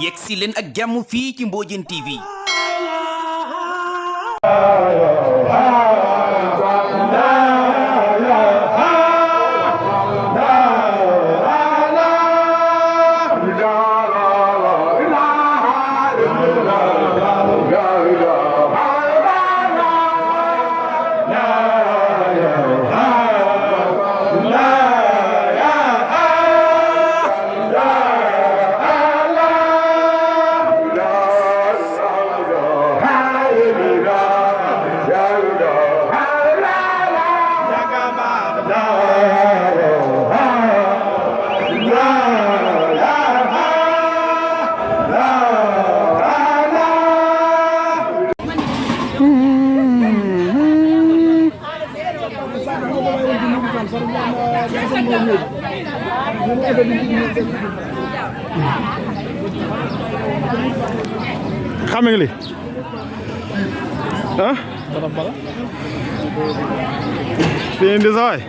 yegsi leen ak jàmm fii ci Mbodiène TV. xame nga li ah fii indi sawaay